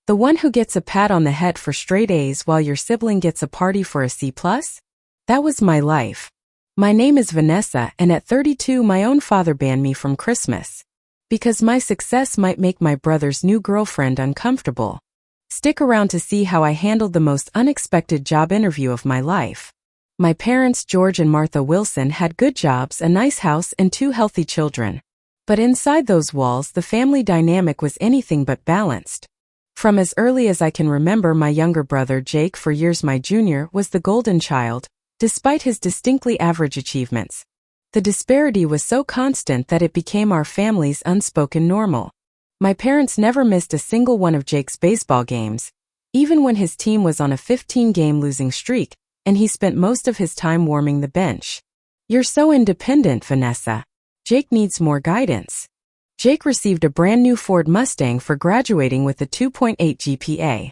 The one who gets a pat on the head for straight A's while your sibling gets a party for a C+? That was my life. My name is Vanessa, and at 32 my own father banned me from Christmas. Because my success might make my brother's new girlfriend uncomfortable. Stick around to see how I handled the most unexpected job interview of my life. My parents, George and Martha Wilson, had good jobs, a nice house, and 2 healthy children. But inside those walls, the family dynamic was anything but balanced. From as early as I can remember, my younger brother, Jake, for years my junior, was the golden child, despite his distinctly average achievements. The disparity was so constant that it became our family's unspoken normal. My parents never missed a single one of Jake's baseball games, even when his team was on a 15-game losing streak, and he spent most of his time warming the bench. "You're so independent, Vanessa. Jake needs more guidance." Jake received a brand new Ford Mustang for graduating with a 2.8 GPA.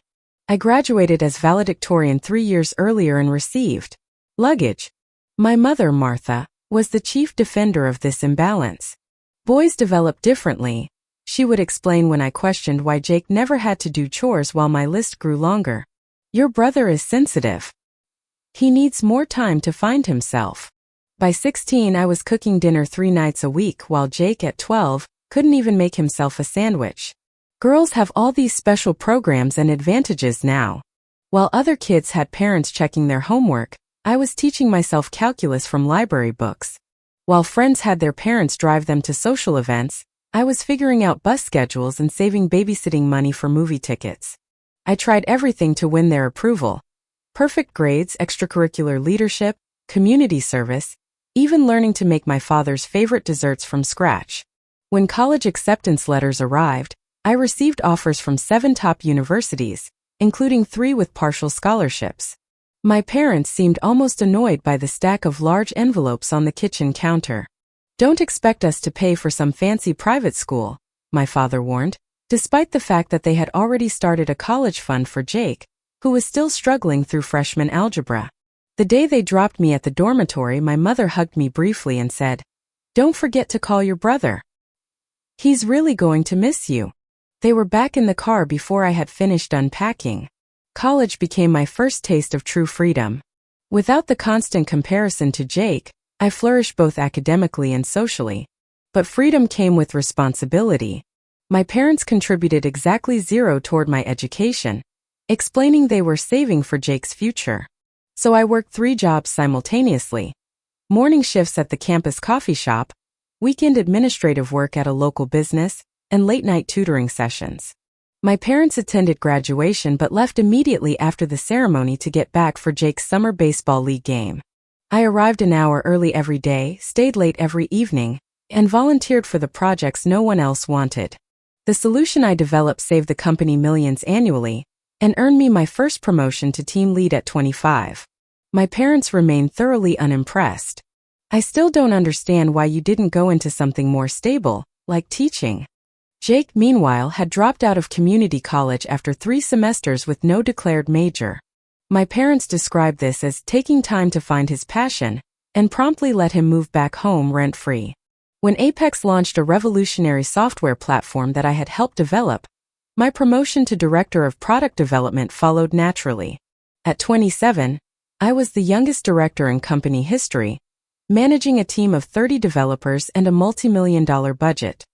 I graduated as valedictorian 3 years earlier and received luggage. My mother, Martha, was the chief defender of this imbalance. "Boys develop differently," she would explain when I questioned why Jake never had to do chores while my list grew longer. "Your brother is sensitive. He needs more time to find himself." By 16 I was cooking dinner 3 nights a week, while Jake at 12 couldn't even make himself a sandwich. Girls have all these special programs and advantages now. While other kids had parents checking their homework, I was teaching myself calculus from library books. While friends had their parents drive them to social events, I was figuring out bus schedules and saving babysitting money for movie tickets. I tried everything to win their approval. Perfect grades, extracurricular leadership, community service, even learning to make my father's favorite desserts from scratch. When college acceptance letters arrived, I received offers from 7 top universities, including 3 with partial scholarships. My parents seemed almost annoyed by the stack of large envelopes on the kitchen counter. "Don't expect us to pay for some fancy private school," my father warned, despite the fact that they had already started a college fund for Jake, who was still struggling through freshman algebra. The day they dropped me at the dormitory, my mother hugged me briefly and said, "Don't forget to call your brother. He's really going to miss you." They were back in the car before I had finished unpacking. College became my first taste of true freedom. Without the constant comparison to Jake, I flourished both academically and socially. But freedom came with responsibility. My parents contributed exactly 0 toward my education, explaining they were saving for Jake's future. So I worked 3 jobs simultaneously. Morning shifts at the campus coffee shop, weekend administrative work at a local business, and late-night tutoring sessions. My parents attended graduation but left immediately after the ceremony to get back for Jake's summer baseball league game. I arrived an hour early every day, stayed late every evening, and volunteered for the projects no one else wanted. The solution I developed saved the company millions annually and earned me my first promotion to team lead at 25. My parents remained thoroughly unimpressed. "I still don't understand why you didn't go into something more stable, like teaching." Jake, meanwhile, had dropped out of community college after 3 semesters with no declared major. My parents described this as taking time to find his passion, and promptly let him move back home rent-free. When Apex launched a revolutionary software platform that I had helped develop, my promotion to director of product development followed naturally. At 27, I was the youngest director in company history, managing a team of 30 developers and a multi-million-dollar budget.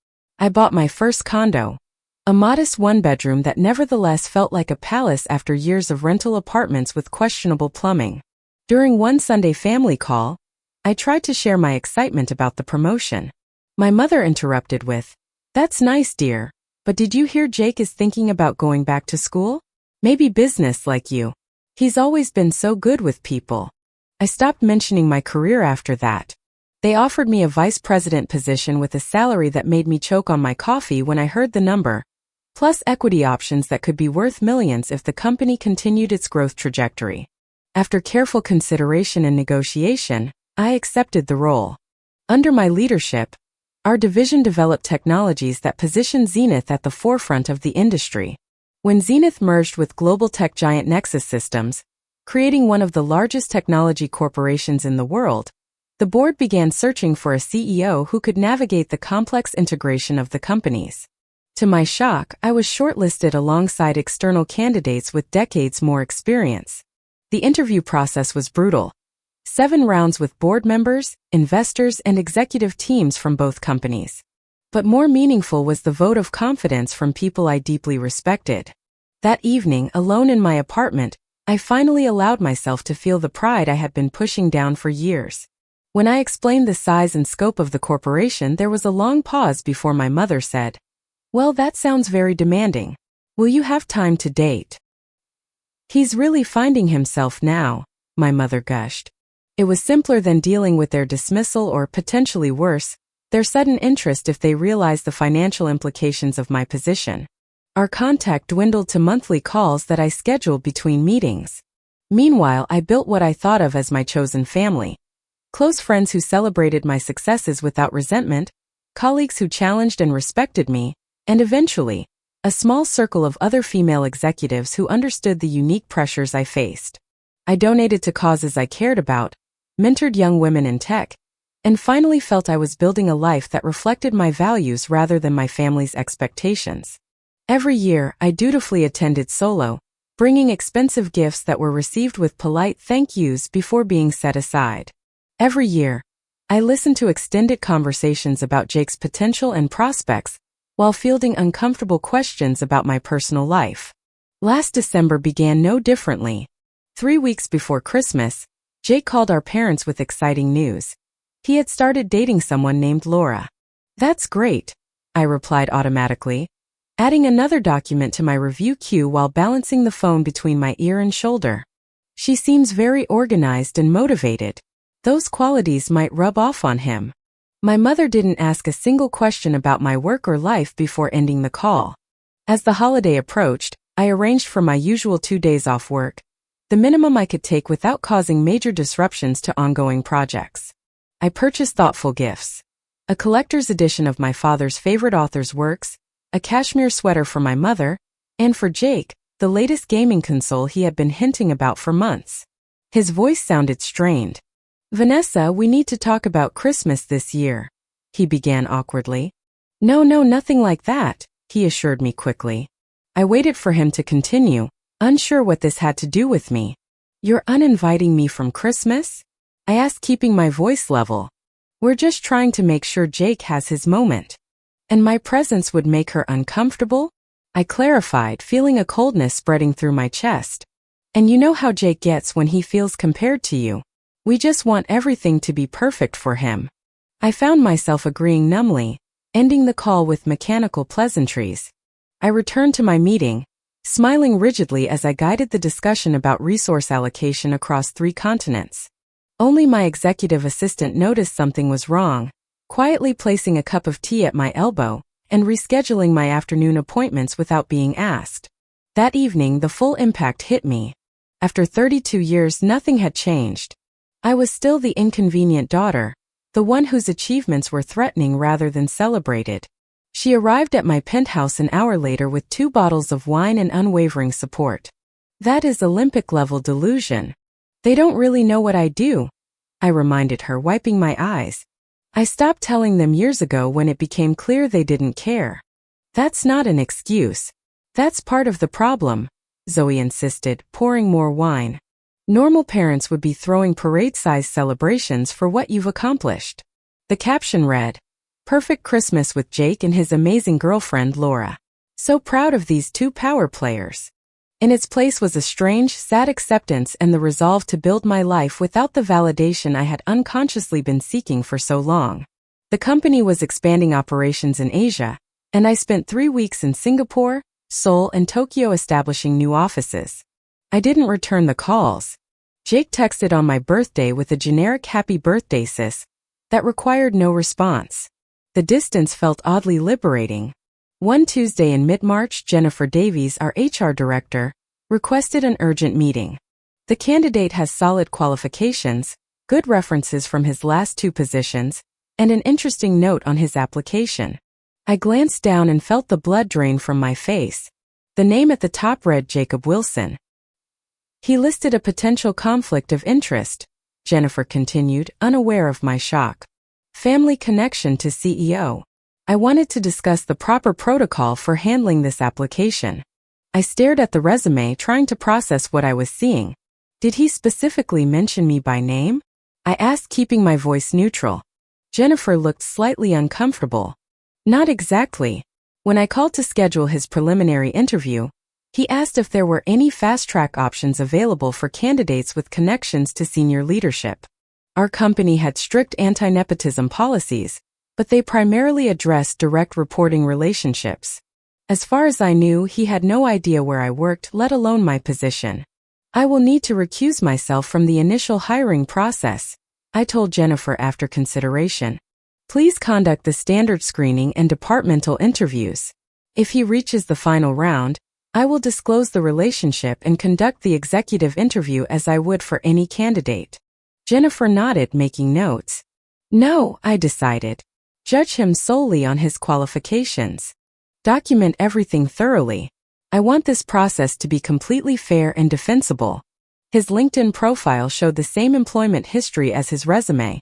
I bought my first condo, a modest 1-bedroom that nevertheless felt like a palace after years of rental apartments with questionable plumbing. During one Sunday family call, I tried to share my excitement about the promotion. My mother interrupted with, "That's nice, dear, but did you hear Jake is thinking about going back to school? Maybe business like you. He's always been so good with people." I stopped mentioning my career after that. They offered me a vice president position with a salary that made me choke on my coffee when I heard the number, plus equity options that could be worth millions if the company continued its growth trajectory. After careful consideration and negotiation, I accepted the role. Under my leadership, our division developed technologies that positioned Zenith at the forefront of the industry. When Zenith merged with global tech giant Nexus Systems, creating one of the largest technology corporations in the world, the board began searching for a CEO who could navigate the complex integration of the companies. To my shock, I was shortlisted alongside external candidates with decades more experience. The interview process was brutal. 7 rounds with board members, investors, and executive teams from both companies. But more meaningful was the vote of confidence from people I deeply respected. That evening, alone in my apartment, I finally allowed myself to feel the pride I had been pushing down for years. When I explained the size and scope of the corporation, there was a long pause before my mother said, "Well, that sounds very demanding. Will you have time to date?" "He's really finding himself now," my mother gushed. It was simpler than dealing with their dismissal or, potentially worse, their sudden interest if they realized the financial implications of my position. Our contact dwindled to monthly calls that I scheduled between meetings. Meanwhile, I built what I thought of as my chosen family. Close friends who celebrated my successes without resentment, colleagues who challenged and respected me, and eventually, a small circle of other female executives who understood the unique pressures I faced. I donated to causes I cared about, mentored young women in tech, and finally felt I was building a life that reflected my values rather than my family's expectations. Every year, I dutifully attended solo, bringing expensive gifts that were received with polite thank yous before being set aside. Every year, I listened to extended conversations about Jake's potential and prospects while fielding uncomfortable questions about my personal life. Last December began no differently. 3 weeks before Christmas, Jake called our parents with exciting news. He had started dating someone named Laura. "That's great," I replied automatically, adding another document to my review queue while balancing the phone between my ear and shoulder. "She seems very organized and motivated. Those qualities might rub off on him." My mother didn't ask a single question about my work or life before ending the call. As the holiday approached, I arranged for my usual 2 days off work, the minimum I could take without causing major disruptions to ongoing projects. I purchased thoughtful gifts. A collector's edition of my father's favorite author's works, a cashmere sweater for my mother, and for Jake, the latest gaming console he had been hinting about for months. His voice sounded strained. "Vanessa, we need to talk about Christmas this year," he began awkwardly. No, nothing like that," he assured me quickly. I waited for him to continue, unsure what this had to do with me. "You're uninviting me from Christmas?" I asked, keeping my voice level. "We're just trying to make sure Jake has his moment." "And my presence would make her uncomfortable?" I clarified, feeling a coldness spreading through my chest. "And you know how Jake gets when he feels compared to you. We just want everything to be perfect for him." I found myself agreeing numbly, ending the call with mechanical pleasantries. I returned to my meeting, smiling rigidly as I guided the discussion about resource allocation across 3 continents. Only my executive assistant noticed something was wrong, quietly placing a cup of tea at my elbow and rescheduling my afternoon appointments without being asked. That evening, the full impact hit me. After 32 years, nothing had changed. I was still the inconvenient daughter, the one whose achievements were threatening rather than celebrated. She arrived at my penthouse an hour later with 2 bottles of wine and unwavering support. "That is Olympic-level delusion. They don't really know what I do," I reminded her, wiping my eyes. "I stopped telling them years ago when it became clear they didn't care." "That's not an excuse. That's part of the problem," Zoe insisted, pouring more wine. "Normal parents would be throwing parade-sized celebrations for what you've accomplished." The caption read, "Perfect Christmas with Jake and his amazing girlfriend Laura. So proud of these 2 power players." In its place was a strange, sad acceptance and the resolve to build my life without the validation I had unconsciously been seeking for so long. The company was expanding operations in Asia, and I spent 3 weeks in Singapore, Seoul, and Tokyo establishing new offices. I didn't return the calls. Jake texted on my birthday with a generic "happy birthday, sis" that required no response. The distance felt oddly liberating. One Tuesday in mid-March, Jennifer Davies, our HR director, requested an urgent meeting. The candidate has solid qualifications, good references from his last 2 positions, and an interesting note on his application. I glanced down and felt the blood drain from my face. The name at the top read Jacob Wilson. "He listed a potential conflict of interest," Jennifer continued, unaware of my shock. "Family connection to CEO. I wanted to discuss the proper protocol for handling this application. I stared at the resume, trying to process what I was seeing. Did he specifically mention me by name? I asked, keeping my voice neutral. Jennifer looked slightly uncomfortable. Not exactly. When I called to schedule his preliminary interview, he asked if there were any fast-track options available for candidates with connections to senior leadership. Our company had strict anti-nepotism policies, but they primarily addressed direct reporting relationships. As far as I knew, he had no idea where I worked, let alone my position. I will need to recuse myself from the initial hiring process, I told Jennifer after consideration. Please conduct the standard screening and departmental interviews. If he reaches the final round, I will disclose the relationship and conduct the executive interview as I would for any candidate. Jennifer nodded, making notes. No, I decided. Judge him solely on his qualifications. Document everything thoroughly. I want this process to be completely fair and defensible. His LinkedIn profile showed the same employment history as his resume,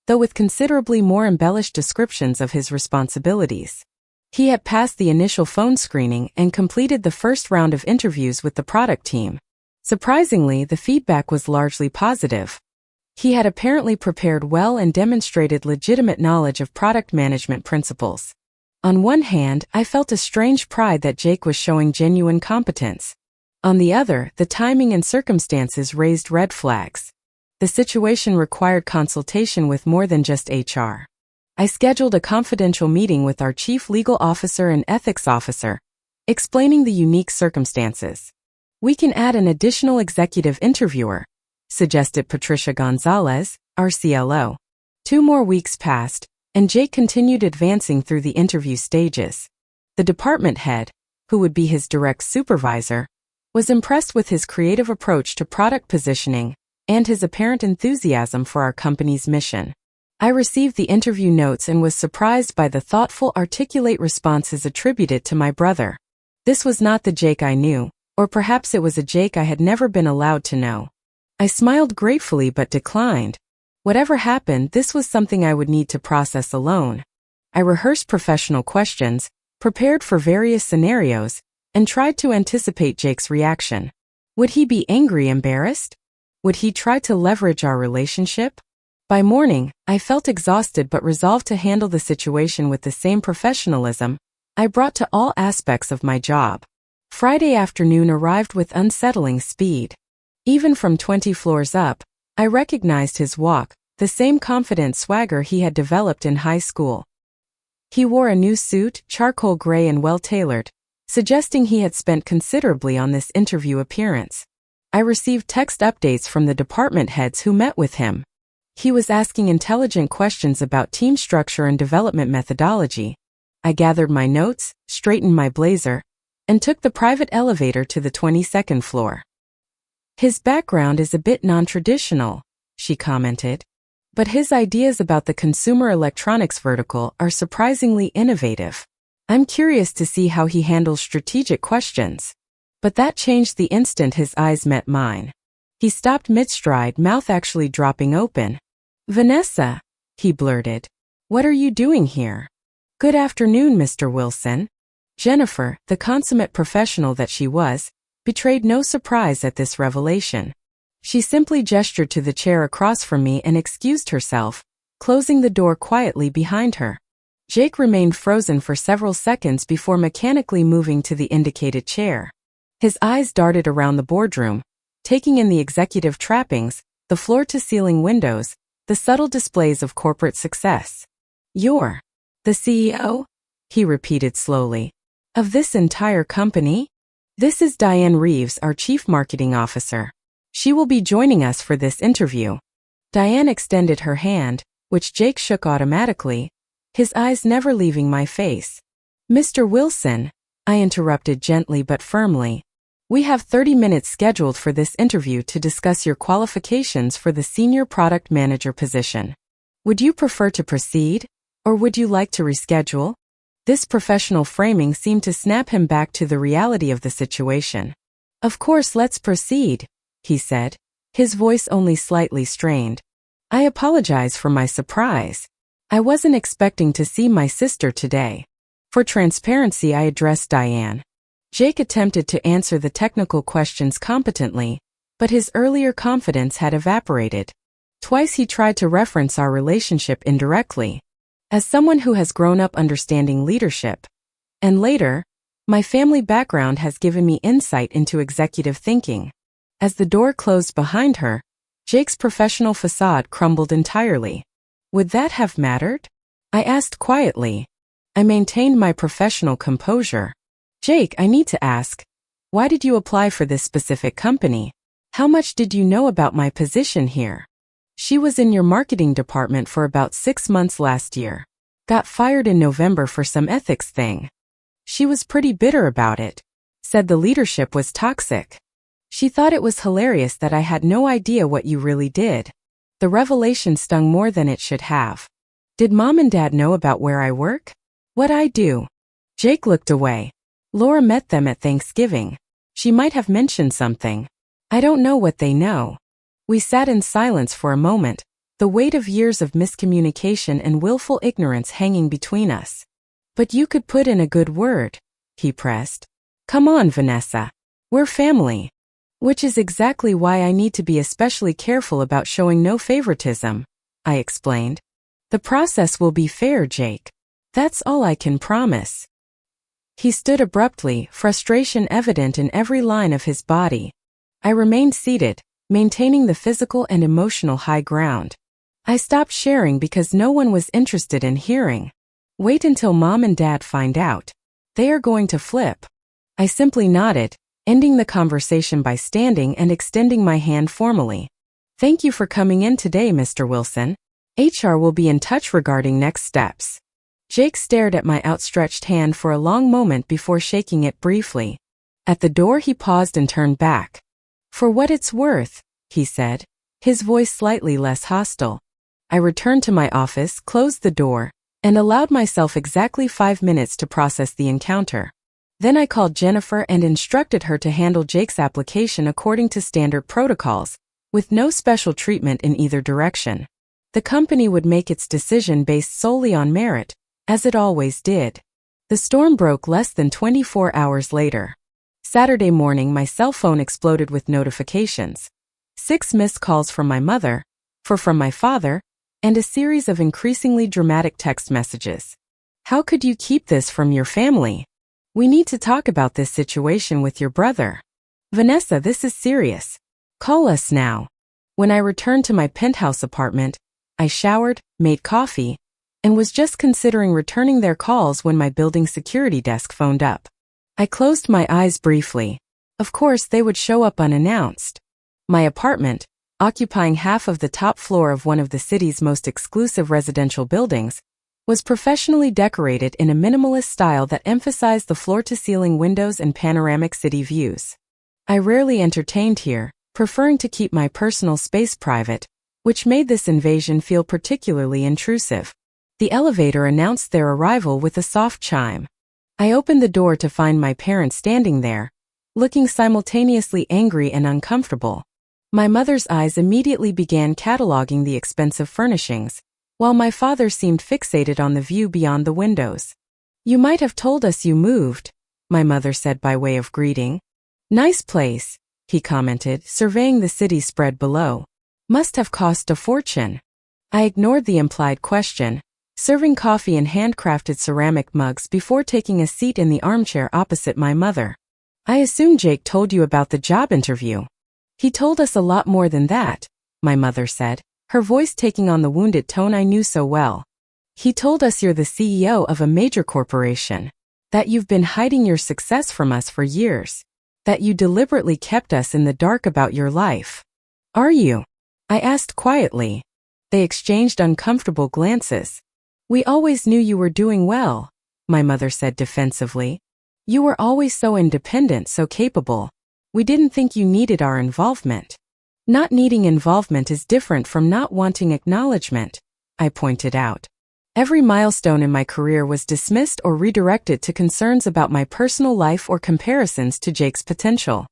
though with considerably more embellished descriptions of his responsibilities. He had passed the initial phone screening and completed the first round of interviews with the product team. Surprisingly, the feedback was largely positive. He had apparently prepared well and demonstrated legitimate knowledge of product management principles. On one hand, I felt a strange pride that Jake was showing genuine competence. On the other, the timing and circumstances raised red flags. The situation required consultation with more than just HR. I scheduled a confidential meeting with our chief legal officer and ethics officer, explaining the unique circumstances. We can add an additional executive interviewer, suggested Patricia Gonzalez, our CLO. 2 more weeks passed, and Jake continued advancing through the interview stages. The department head, who would be his direct supervisor, was impressed with his creative approach to product positioning and his apparent enthusiasm for our company's mission. I received the interview notes and was surprised by the thoughtful, articulate responses attributed to my brother. This was not the Jake I knew, or perhaps it was a Jake I had never been allowed to know. I smiled gratefully but declined. Whatever happened, this was something I would need to process alone. I rehearsed professional questions, prepared for various scenarios, and tried to anticipate Jake's reaction. Would he be angry, embarrassed? Would he try to leverage our relationship? By morning, I felt exhausted but resolved to handle the situation with the same professionalism I brought to all aspects of my job. Friday afternoon arrived with unsettling speed. Even from 20 floors up, I recognized his walk, the same confident swagger he had developed in high school. He wore a new suit, charcoal gray and well-tailored, suggesting he had spent considerably on this interview appearance. I received text updates from the department heads who met with him. He was asking intelligent questions about team structure and development methodology. I gathered my notes, straightened my blazer, and took the private elevator to the 22nd floor. His background is a bit non-traditional, she commented. But his ideas about the consumer electronics vertical are surprisingly innovative. I'm curious to see how he handles strategic questions. But that changed the instant his eyes met mine. He stopped mid-stride, mouth actually dropping open. Vanessa, he blurted. What are you doing here? Good afternoon, Mr. Wilson. Jennifer, the consummate professional that she was, betrayed no surprise at this revelation. She simply gestured to the chair across from me and excused herself, closing the door quietly behind her. Jake remained frozen for several seconds before mechanically moving to the indicated chair. His eyes darted around the boardroom, taking in the executive trappings, the floor-to-ceiling windows, the subtle displays of corporate success. You're the CEO? He repeated slowly. Of this entire company? This is Diane Reeves, our Chief Marketing Officer. She will be joining us for this interview. Diane extended her hand, which Jake shook automatically, his eyes never leaving my face. Mr. Wilson, I interrupted gently but firmly. We have 30 minutes scheduled for this interview to discuss your qualifications for the Senior Product Manager position. Would you prefer to proceed, or would you like to reschedule? This professional framing seemed to snap him back to the reality of the situation. Of course, let's proceed, he said, his voice only slightly strained. I apologize for my surprise. I wasn't expecting to see my sister today. For transparency, I addressed Diane. Jake attempted to answer the technical questions competently, but his earlier confidence had evaporated. Twice he tried to reference our relationship indirectly, as someone who has grown up understanding leadership. And later, my family background has given me insight into executive thinking. As the door closed behind her, Jake's professional facade crumbled entirely. Would that have mattered? I asked quietly. I maintained my professional composure. Jake, I need to ask, why did you apply for this specific company? How much did you know about my position here? She was in your marketing department for about 6 months last year. Got fired in November for some ethics thing. She was pretty bitter about it. Said the leadership was toxic. She thought it was hilarious that I had no idea what you really did. The revelation stung more than it should have. Did Mom and Dad know about where I work? What I do? Jake looked away. Laura met them at Thanksgiving. She might have mentioned something. I don't know what they know. We sat in silence for a moment, the weight of years of miscommunication and willful ignorance hanging between us. But you could put in a good word, he pressed. Come on, Vanessa. We're family. Which is exactly why I need to be especially careful about showing no favoritism, I explained. The process will be fair, Jake. That's all I can promise. He stood abruptly, frustration evident in every line of his body. I remained seated, maintaining the physical and emotional high ground. I stopped sharing because no one was interested in hearing. Wait until Mom and Dad find out. They are going to flip. I simply nodded, ending the conversation by standing and extending my hand formally. Thank you for coming in today, Mr. Wilson. HR will be in touch regarding next steps. Jake stared at my outstretched hand for a long moment before shaking it briefly. At the door he paused and turned back. For what it's worth, he said, his voice slightly less hostile. I returned to my office, closed the door, and allowed myself exactly 5 minutes to process the encounter. Then I called Jennifer and instructed her to handle Jake's application according to standard protocols, with no special treatment in either direction. The company would make its decision based solely on merit, as it always did. The storm broke less than 24 hours later. Saturday morning, my cell phone exploded with notifications. 6 missed calls from my mother, 4 from my father, and a series of increasingly dramatic text messages. How could you keep this from your family? We need to talk about this situation with your brother. Vanessa, this is serious. Call us now. When I returned to my penthouse apartment, I showered, made coffee, and was just considering returning their calls when my building security desk phoned up. I closed my eyes briefly. Of course, they would show up unannounced. My apartment, occupying half of the top floor of one of the city's most exclusive residential buildings, was professionally decorated in a minimalist style that emphasized the floor-to-ceiling windows and panoramic city views. I rarely entertained here, preferring to keep my personal space private, which made this invasion feel particularly intrusive. The elevator announced their arrival with a soft chime. I opened the door to find my parents standing there, looking simultaneously angry and uncomfortable. My mother's eyes immediately began cataloging the expensive furnishings, while my father seemed fixated on the view beyond the windows. You might have told us you moved, my mother said by way of greeting. Nice place, he commented, surveying the city spread below. Must have cost a fortune. I ignored the implied question, serving coffee in handcrafted ceramic mugs before taking a seat in the armchair opposite my mother. I assume Jake told you about the job interview. He told us a lot more than that, my mother said, her voice taking on the wounded tone I knew so well. He told us you're the CEO of a major corporation, that you've been hiding your success from us for years, that you deliberately kept us in the dark about your life. Are you? I asked quietly. They exchanged uncomfortable glances. We always knew you were doing well, my mother said defensively. You were always so independent, so capable. We didn't think you needed our involvement. Not needing involvement is different from not wanting acknowledgement, I pointed out. Every milestone in my career was dismissed or redirected to concerns about my personal life or comparisons to Jake's potential.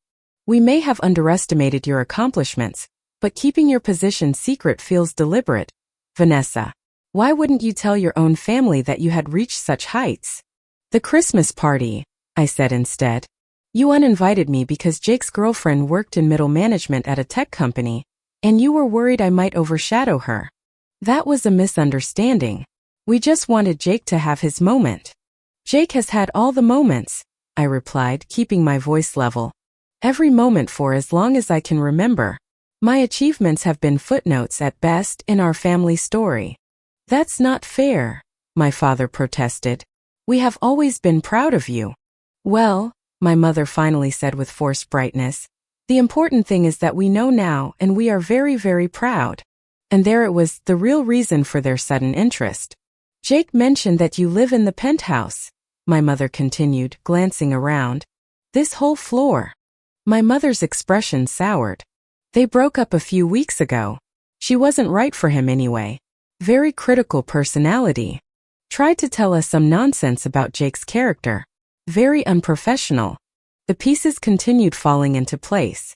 We may have underestimated your accomplishments, but keeping your position secret feels deliberate, Vanessa. Why wouldn't you tell your own family that you had reached such heights? The Christmas party, I said instead. You uninvited me because Jake's girlfriend worked in middle management at a tech company, and you were worried I might overshadow her. That was a misunderstanding. We just wanted Jake to have his moment. Jake has had all the moments, I replied, keeping my voice level. Every moment for as long as I can remember. My achievements have been footnotes at best in our family story. That's not fair, my father protested. We have always been proud of you. Well, my mother finally said with forced brightness, the important thing is that we know now and we are very, very proud. And there it was, the real reason for their sudden interest. Jake mentioned that you live in the penthouse, my mother continued, glancing around. This whole floor. My mother's expression soured. They broke up a few weeks ago. She wasn't right for him anyway. Very critical personality. Tried to tell us some nonsense about Jake's character. Very unprofessional. The pieces continued falling into place.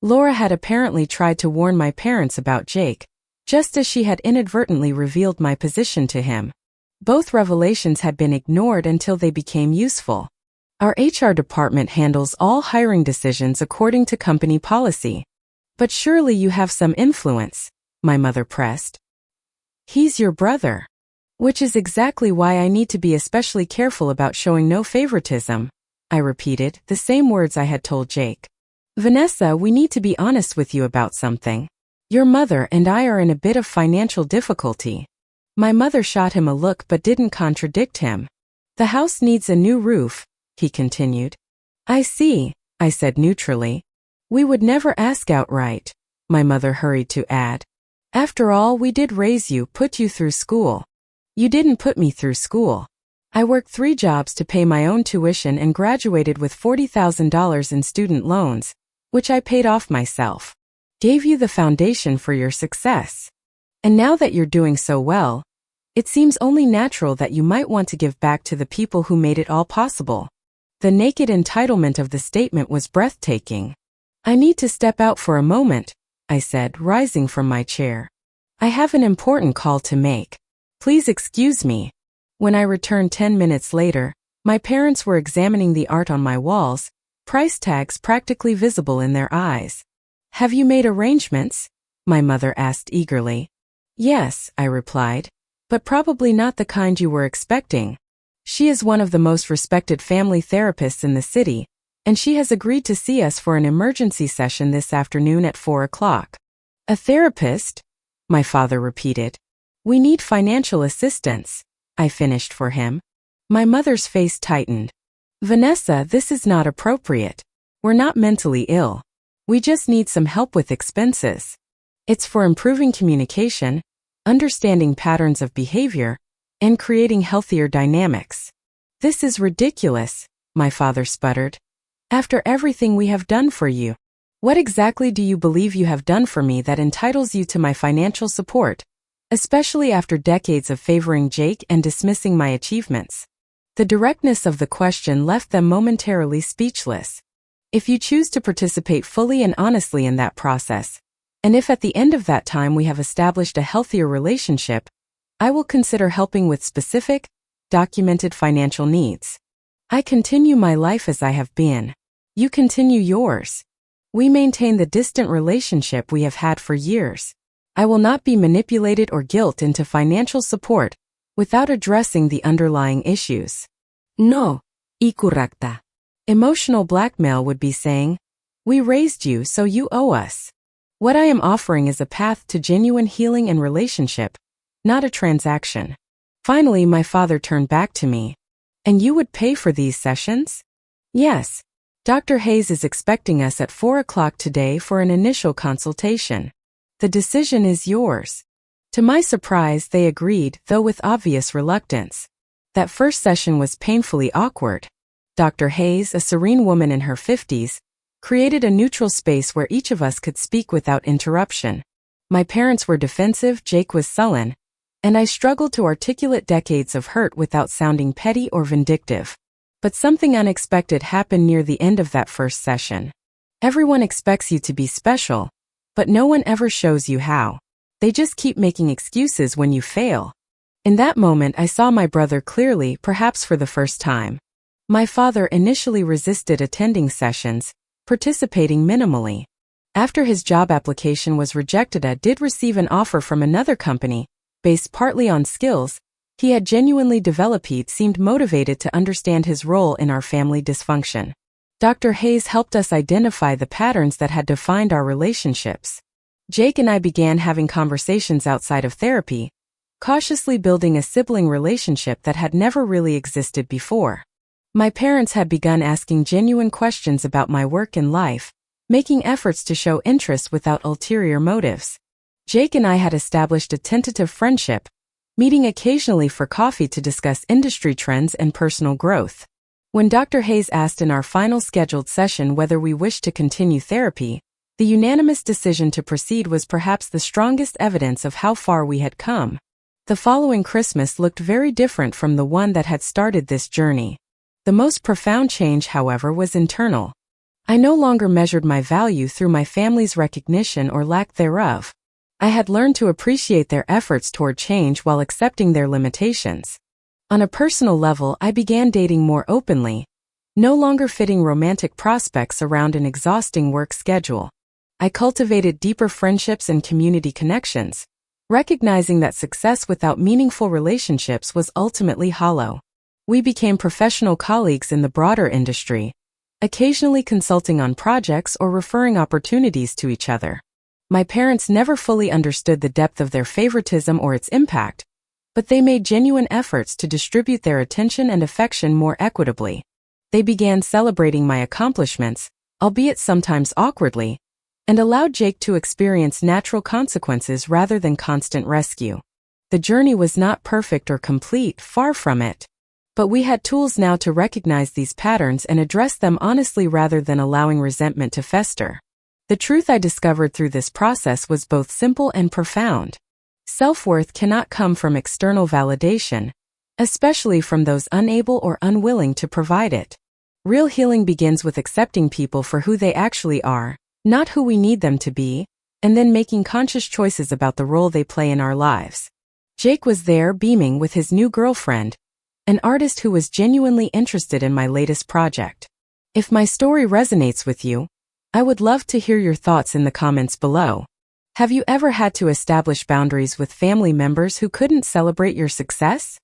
Laura had apparently tried to warn my parents about Jake, just as she had inadvertently revealed my position to him. Both revelations had been ignored until they became useful. Our HR department handles all hiring decisions according to company policy. But surely you have some influence, my mother pressed. He's your brother. Which is exactly why I need to be especially careful about showing no favoritism, I repeated, the same words I had told Jake. Vanessa, we need to be honest with you about something. Your mother and I are in a bit of financial difficulty. My mother shot him a look but didn't contradict him. The house needs a new roof, he continued. I see, I said neutrally. We would never ask outright, my mother hurried to add. After all, we did raise you, put you through school. You didn't put me through school. I worked 3 jobs to pay my own tuition and graduated with $40,000 in student loans, which I paid off myself. Gave you the foundation for your success. And now that you're doing so well, it seems only natural that you might want to give back to the people who made it all possible. The naked entitlement of the statement was breathtaking. I need to step out for a moment, I said, rising from my chair. I have an important call to make. Please excuse me. When I returned 10 minutes later, my parents were examining the art on my walls, price tags practically visible in their eyes. Have you made arrangements? My mother asked eagerly. Yes, I replied, but probably not the kind you were expecting. She is one of the most respected family therapists in the city, and she has agreed to see us for an emergency session this afternoon at 4 o'clock. A therapist? My father repeated. We need financial assistance, I finished for him. My mother's face tightened. Vanessa, this is not appropriate. We're not mentally ill. We just need some help with expenses. It's for improving communication, understanding patterns of behavior, and creating healthier dynamics. This is ridiculous, my father sputtered. After everything we have done for you, what exactly do you believe you have done for me that entitles you to my financial support? Especially after decades of favoring Jake and dismissing my achievements. The directness of the question left them momentarily speechless. If you choose to participate fully and honestly in that process, and if at the end of that time we have established a healthier relationship, I will consider helping with specific, documented financial needs. I continue my life as I have been. You continue yours. We maintain the distant relationship we have had for years. I will not be manipulated or guilt into financial support without addressing the underlying issues. No, ikurrakta. Emotional blackmail would be saying, we raised you so you owe us. What I am offering is a path to genuine healing and relationship, not a transaction. Finally, my father turned back to me. And you would pay for these sessions? Yes. Dr. Hayes is expecting us at 4 o'clock today for an initial consultation. The decision is yours. To my surprise, they agreed, though with obvious reluctance. That first session was painfully awkward. Dr. Hayes, a serene woman in her 50s, created a neutral space where each of us could speak without interruption. My parents were defensive, Jake was sullen, and I struggled to articulate decades of hurt without sounding petty or vindictive. But something unexpected happened near the end of that first session. Everyone expects you to be special, but no one ever shows you how. They just keep making excuses when you fail. In that moment, I saw my brother clearly, perhaps for the first time. My father initially resisted attending sessions, participating minimally. After his job application was rejected, I did receive an offer from another company, based partly on skills he had genuinely developed. He seemed motivated to understand his role in our family dysfunction. Dr. Hayes helped us identify the patterns that had defined our relationships. Jake and I began having conversations outside of therapy, cautiously building a sibling relationship that had never really existed before. My parents had begun asking genuine questions about my work and life, making efforts to show interest without ulterior motives. Jake and I had established a tentative friendship, meeting occasionally for coffee to discuss industry trends and personal growth. When Dr. Hayes asked in our final scheduled session whether we wished to continue therapy, the unanimous decision to proceed was perhaps the strongest evidence of how far we had come. The following Christmas looked very different from the one that had started this journey. The most profound change, however, was internal. I no longer measured my value through my family's recognition or lack thereof. I had learned to appreciate their efforts toward change while accepting their limitations. On a personal level, I began dating more openly, no longer fitting romantic prospects around an exhausting work schedule. I cultivated deeper friendships and community connections, recognizing that success without meaningful relationships was ultimately hollow. We became professional colleagues in the broader industry, occasionally consulting on projects or referring opportunities to each other. My parents never fully understood the depth of their favoritism or its impact, but they made genuine efforts to distribute their attention and affection more equitably. They began celebrating my accomplishments, albeit sometimes awkwardly, and allowed Jake to experience natural consequences rather than constant rescue. The journey was not perfect or complete, far from it. But we had tools now to recognize these patterns and address them honestly rather than allowing resentment to fester. The truth I discovered through this process was both simple and profound. Self-worth cannot come from external validation, especially from those unable or unwilling to provide it. Real healing begins with accepting people for who they actually are, not who we need them to be, and then making conscious choices about the role they play in our lives. Jake was there, beaming with his new girlfriend, an artist who was genuinely interested in my latest project. If my story resonates with you, I would love to hear your thoughts in the comments below. Have you ever had to establish boundaries with family members who couldn't celebrate your success?